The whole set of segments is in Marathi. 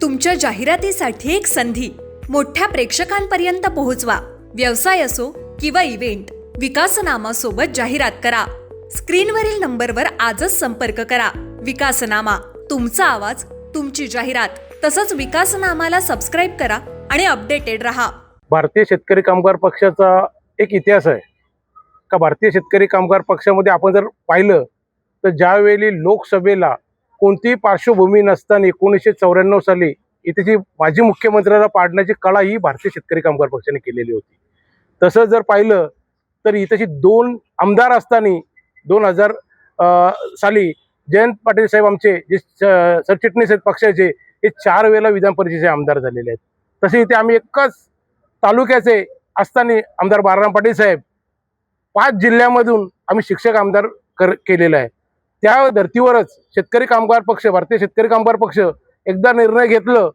तुमच्या जाहिरातीसाठी एक संधी मोठ्या प्रेक्षकांपर्यंत पोहोचवा। व्यवसाय असो किंवा इव्हेंट, विकासनामा सोबत जाहिरात करा। स्क्रीनवरील नंबरवर आजच संपर्क करा। विकासनामा, तुमचा आवाज, तुमची जाहिरात। तसंच विकासनामाला सबस्क्राइब करा आणि अपडेटेड रहा। भारतीय शेतकरी कामगार पक्षाचा एक इतिहास आहे का भारतीय शेतकरी कामगार पक्षामध्ये आपण जर पाहिलं तर ज्यावेळी लोकसभेला कोणतीही पार्श्वभूमी नसताना 1994 साली इथे माजी मुख्यमंत्र्याला पाडण्याची कला ही भारतीय शेतकरी कामगार पक्षाने केलेली होती। तसं जर पाहिलं तर इथे 2 आमदार असताना 2000 साली जयंत पाटील साहेब आमचे जे सरचिटणीस आहेत पक्षाचे, हे 4 वेळेला विधान परिषदेचे आमदार झालेले आहेत। तसे इथे आम्ही एकच तालुक्याचे असताना आमदार बाळाराम पाटील साहेब 5 जिल्ह्यामधून आम्ही शिक्षक आमदार केलेला आहे। त्या धर्तीवरच शेतकरी कामगार पक्ष, भारतीय शेतकरी कामगार पक्ष एकदा निर्णय घेतलं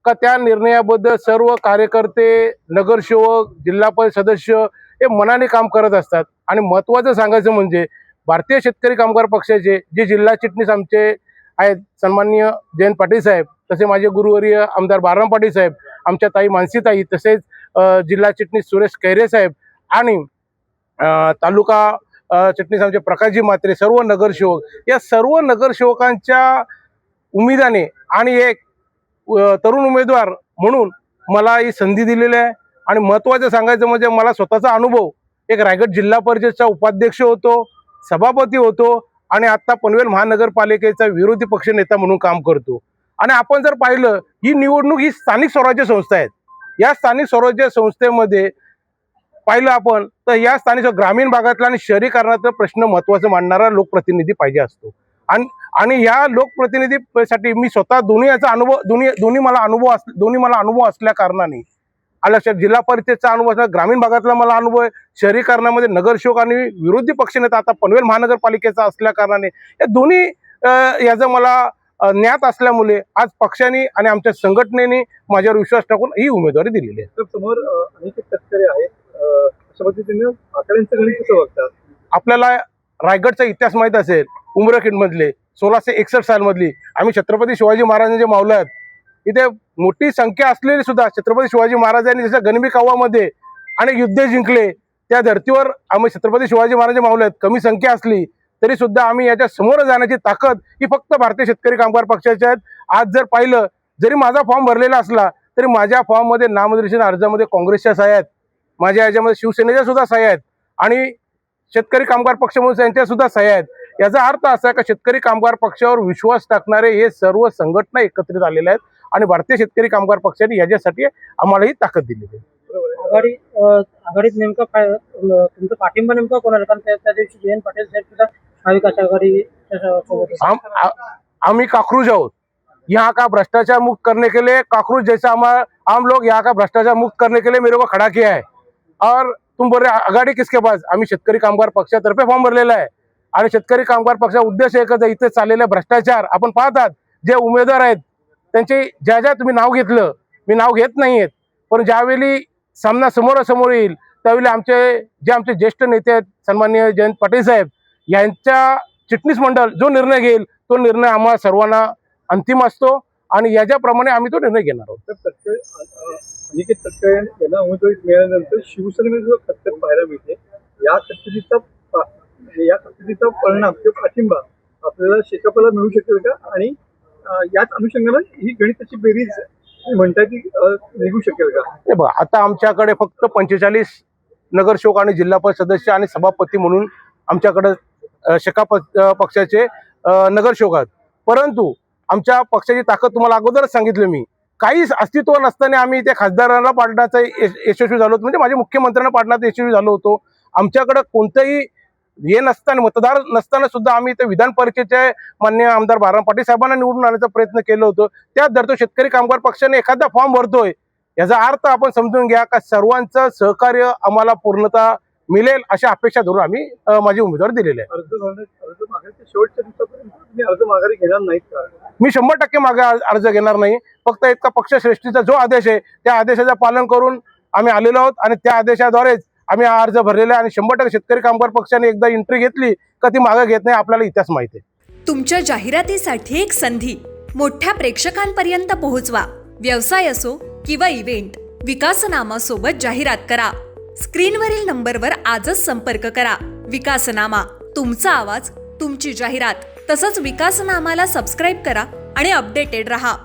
का त्या निर्णयाबद्दल सर्व कार्यकर्ते, नगरसेवक, जिल्हा परिषद सदस्य हे मनाने काम करत असतात। आणि महत्त्वाचं सांगायचं म्हणजे भारतीय शेतकरी कामगार पक्षाचे जे जिल्हा चिटणीस आमचे आहेत सन्माननीय जयंत पाटील साहेब, तसे माझे गुरुवर्य आमदार बाळाराम पाटील साहेब, आमच्या ताई मानसीताई, तसेच जिल्हा चिटणीस सुरेश खैरे साहेब आणि तालुका चिटणीस आमचे प्रकाशजी म्हात्रे, सर्व नगरसेवक, या सर्व नगरसेवकांच्या उमेदीने आणि एक तरुण उमेदवार म्हणून मला ही संधी दिलेली आहे। आणि महत्त्वाचं सांगायचं म्हणजे मला स्वतःचा अनुभव, एक रायगड जिल्हा परिषदचा उपाध्यक्ष होतो, सभापती होतो आणि आता पनवेल महानगरपालिकेचा विरोधी पक्ष नेता म्हणून काम करतो। आणि आपण जर पाहिलं ही निवडणूक ही स्थानिक स्वराज्य संस्था आहेत। या स्थानिक स्वराज्य संस्थेमध्ये पाहिलं आपण तर या स्थानिक ग्रामीण भागातला आणि शहरीकरणाचा प्रश्न महत्त्वाचा मांडणारा लोकप्रतिनिधी पाहिजे असतो। आणि या लोकप्रतिनिधीसाठी मी स्वतः दोन्ही मला अनुभव असल्या कारणाने लक्षात, जिल्हा परिषदेचा अनुभव असला, ग्रामीण भागातला मला अनुभव आहे, शहरीकरणामध्ये नगरसेवक आणि विरोधी पक्षनेता आता पनवेल महानगरपालिकेचा असल्या कारणाने या दोन्ही याचा मला ज्ञात असल्यामुळे आज पक्षाने आणि आमच्या संघटनेने माझ्यावर विश्वास टाकून ही उमेदवारी दिलेली आहे। तर समोर अनेक शेतकरी आहेत, अशा पद्धतीने आकड्यांचं गणित कसं बघतात? आपल्याला रायगडचा इतिहास माहीत असेल, उमरखेडमधले 1661 सालमधली आम्ही छत्रपती शिवाजी महाराजांचे मावलं आहेत। इथे मोठी संख्या असलेली सुद्धा छत्रपती शिवाजी महाराजांनी जसं गणबी काव्यामध्ये अनेक युद्ध जिंकले, त्या धर्तीवर आम्ही छत्रपती शिवाजी महाराज मावलं आहेत। कमी संख्या असली तरी सुद्धा आम्ही याच्या समोर जाण्याची ताकद ही फक्त भारतीय शेतकरी कामगार पक्षाची आहेत। आज जर पाहिलं, जरी माझा फॉर्म भरलेला असला तरी माझ्या फॉर्ममध्ये नामनिर्देशन अर्जामध्ये काँग्रेसच्या सह्या आहेत, माझ्या याच्यामध्ये शिवसेनेच्या सुद्धा सह्या आहेत आणि शेतकरी कामगार पक्ष म्हणून त्यांच्या सुद्धा सह्या आहेत। याचा अर्थ असा आहे की शेतकरी कामगार पक्षावर विश्वास टाकणारे हे सर्व संघटना एकत्रित आलेल्या आहेत आणि भारतीय शेतकरी कामगार पक्षाने याच्यासाठी आम्हाला ही ताकद दिलेली आहे। आघाडीत नेमका तुमचा पाठिंबा नेमका कोणाला? कारण त्या दिवशी जयंत पाटील साहेब सुद्धा महाविकास आघाडी आम्ही काक्रूज आहोत। यहाँ का भ्रष्टाचार मुक्त करने के लिए काक्रूज जैसा आम लोग यहाँ का भ्रष्टाचार मुक्त करने के लिए मेरे को खड़ा किया है। और तुम बोल रहे आघाडी किसके पास? आम्ही शेतकरी कामगार पक्षातर्फे फॉर्म भरलेला आहे आणि शेतकरी कामगार पक्षाचा उद्देश एकच आहे, इथे चाललेले भ्रष्टाचार आपण पाहतात, जे उमेदवार आहेत त्यांचे ज्या तुम्ही नाव घेतलं, मी नाव घेत नाहीयेत, पण ज्यावेळी सामना समोरासमोर येईल त्यावेळी आमचे ज्येष्ठ नेते आहेत सन्माननीय जयंत पाटील साहेब यांच्या चिटणीस मंडळ जो निर्णय घेईल तो निर्णय आम्हा सर्वांना अंतिम असतो आणि याच्याप्रमाणे आम्ही तो निर्णय घेणार आहोत। अनिकेत तटकरे यांना उमेदवारी मिळाल्यानंतर शिवसेनेने जो खतखत पाहायला मिळते, या खतखतीचा परिणाम किंवा पाठिंबा आपल्याला शेकापला मिळू शकेल का? आणि याच अनुषंगाने ही गणिताची बेरीज म्हणतात ती निघू शकेल का? हे बघा, आता आमच्याकडे फक्त 45 नगरसेवक आणि जिल्हा परिषद सदस्य आणि सभापती म्हणून आमच्याकडे शेका पक्षाचे नगरसेवक आहेत। परंतु आमच्या पक्षाची ताकद तुम्हाला अगोदरच सांगितलं मी, काहीच अस्तित्व नसताना आम्ही त्या खासदारांना पाडण्याचा यशस्वी झालो होतो, म्हणजे माझ्या मुख्यमंत्र्यांना पाडण्याचा यशस्वी झालो होतो। आमच्याकडे कोणतंही हे नसताना, मतदार नसताना सुद्धा आम्ही ते विधान परिषदेचे माननीय आमदार बाळाराम पाटील साहेबांना निवडून आणण्याचा प्रयत्न केला होतो। त्याच धरतो शेतकरी कामगार पक्षाने एखादा फॉर्म भरतोय, याचा अर्थ आपण समजून घ्या का सर्वांचं सहकार्य आम्हाला पूर्णतः मिळेल अशा अपेक्षा धरून आम्ही माझी उमेदवारी दिलेली आहे। अर्ज मागायच्या शेवटच्या दिवसापर्यंत तुम्ही अर्ज माघारी घेणार नाहीत का? मी 100% मागे अर्ज घेणार नाही। फक्त इतका पक्षश्रेष्ठीचा जो आदेश आहे त्या आदेशाचं पालन करून आम्ही आलेलो आहोत आणि त्या आदेशाद्वारेच आम्ही अर्ज भरलेला आहे आणि 100% शेतकरी कामगार पक्षाने एकदा एंट्री घेतली का ती मागे घेत नाही, आपल्याला इतिहास माहिती आहे। तुमच्या जाहिरातीसाठी एक संधी मोठ्या प्रेक्षकांपर्यंत पोहोचवा. व्यवसाय असो किंवा इव्हेंट, विकासनामा सोबत जाहिरात करा. स्क्रीनवरील नंबरवर आजच संपर्क करा. विकासनामा, तुमचा आवाज, तुमची जाहिरात. तसंच विकासनामाला सबस्क्राईब करा आणि अपडेटेड रहा.